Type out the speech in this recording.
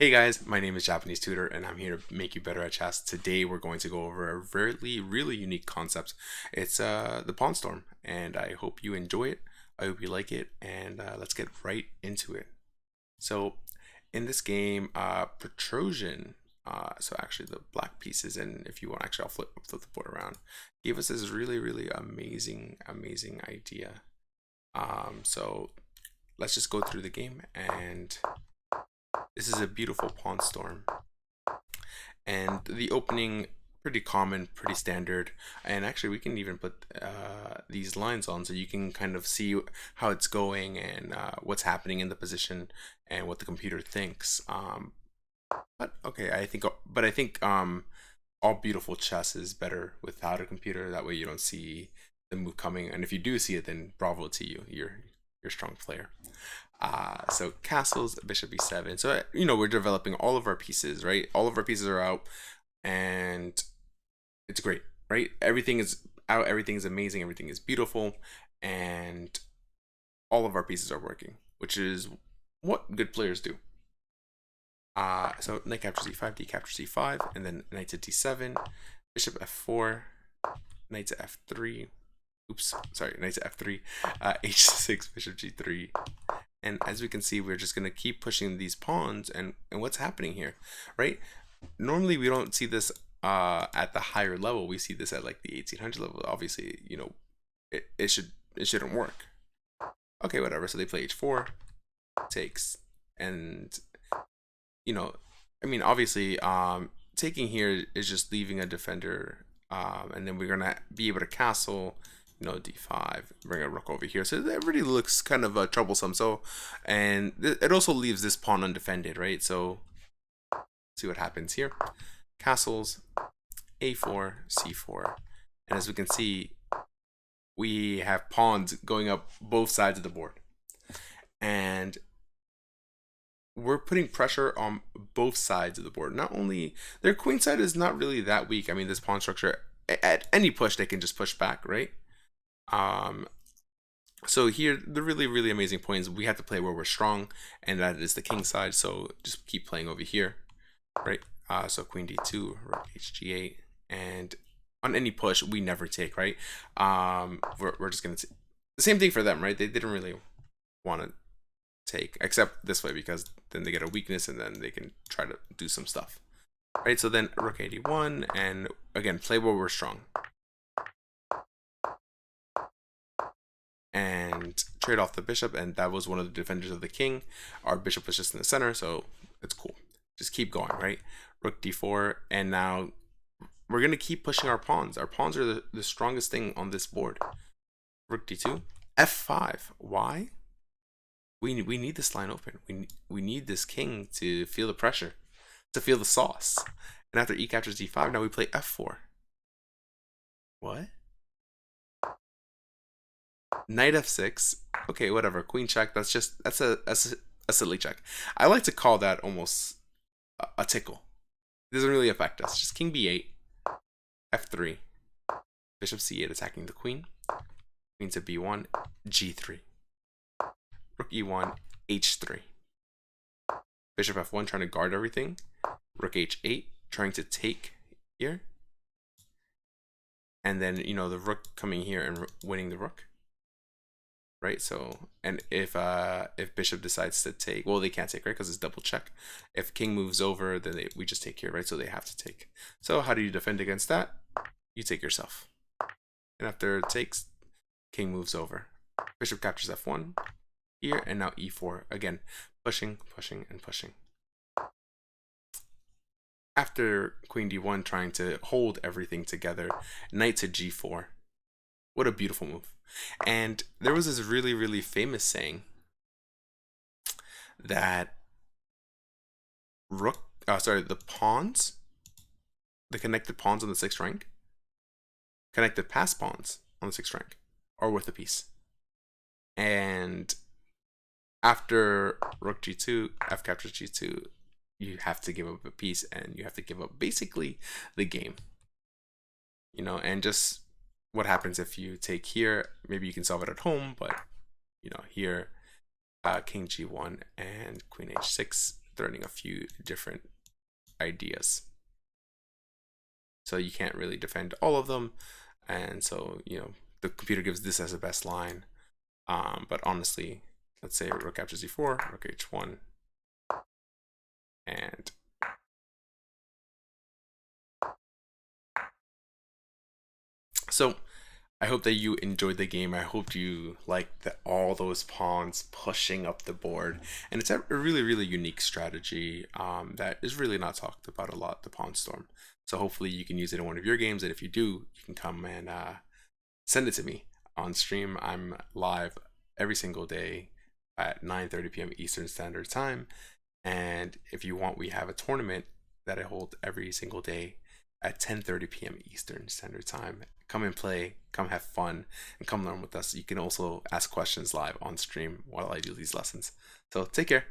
Hey guys, my name is Japanesetutor and I'm here to make you better at chess. Today we're going to go over a really unique concept. It's the Pawn Storm, and I hope you enjoy it. I hope you like it, and let's get right into it. So in this game, Petrosian, so actually the black pieces, and if you want, actually I'll flip the board around, gave us this really amazing idea. So let's just go through the game, and this is a beautiful pawn storm, and the opening pretty common, pretty standard. And actually we can even put these lines on so you can kind of see how it's going and what's happening in the position and what the computer thinks. But okay, I think all beautiful chess is better without a computer. That way you don't see the move coming, and if you do see it, then bravo to you. You're a strong player. So castles, bishop e7. So we're developing all of our pieces, right? All of our pieces are out, and it's great, right? Everything is out, everything is amazing, everything is beautiful, and all of our pieces are working, which is what good players do. So knight captures e5, d captures e5, and then knight to d7, bishop f4, knight to f3. Oops, sorry, knight to f3, h6, bishop g3. And as we can see, we're just going to keep pushing these pawns, and what's happening here, right? Normally we don't see this at the higher level. We see this at like the 1800 level. Obviously, it shouldn't work. Okay, whatever. So they play h4, takes, and I mean, obviously, taking here is just leaving a defender, and then we're gonna be able to castle, d5, bring a rook over here. So that really looks kind of troublesome. So, and it also leaves this pawn undefended, right? So, see what happens here. Castles, a4, c4, and as we can see, we have pawns going up both sides of the board, and we're putting pressure on both sides of the board. Not only their queen side is not really that weak. I mean, this pawn structure, at any push they can just push back, right? So here the really amazing point is we have to play where we're strong, and that is the king side. So just keep playing over here, right? So queen d2, rook hg8, and on any push we never take, right? We're just gonna the same thing for them, right? They didn't really want to take, except this way, because then they get a weakness and then they can try to do some stuff, right? So then rook 81, and again, play where we're strong and trade off the bishop, and that was one of the defenders of the king. Our bishop was just in the center, so it's cool. Just keep going, right? Rook d4, and now we're gonna keep pushing our pawns. Our pawns are the strongest thing on this board. Rook d2, f5. Why? We need this line open. We need this king to feel the pressure, to feel the sauce. And after e captures d5, now we play f4. What? Knight f6. Okay, whatever. Queen check. That's a silly check. I like to call that almost a tickle. It doesn't really affect us. Just king b8, f3, bishop c8 attacking the queen. Queen to b1, g3. Rook e1, h3. Bishop f1 trying to guard everything. Rook h8 trying to take here. And then, the rook coming here and winning the rook. Right? So, and if bishop decides to take, well, they can't take, right? Because it's double check. If king moves over, then we just take here, right? So they have to take. So how do you defend against that? You take yourself. And after it takes, king moves over. Bishop captures f1. Here, and now e4, again pushing and pushing. After queen d1 trying to hold everything together, knight to g4. What a beautiful move. And there was this really famous saying that the pawns, the connected pawns on the 6th rank, connected pass pawns on the 6th rank are worth a piece. And after rook g2, f captures g2, you have to give up a piece, and you have to give up basically the game. And just what happens if you take here. Maybe you can solve it at home, but here king g1 and queen h6 learning a few different ideas. So you can't really defend all of them, and so the computer gives this as a best line. But honestly, let's say rook captures e4, rook h1, and so I hope that you enjoyed the game. I hope you liked all those pawns pushing up the board. And it's a really, really unique strategy that is really not talked about a lot, the Pawn Storm. So hopefully you can use it in one of your games. And if you do, you can come and send it to me on stream. I'm live every single day at 9:30 p.m. Eastern Standard Time. And if you want, we have a tournament that I hold every single day at 10:30 p.m. Eastern Standard Time. Come and play, come have fun, and come learn with us. You can also ask questions live on stream while I do these lessons. So take care.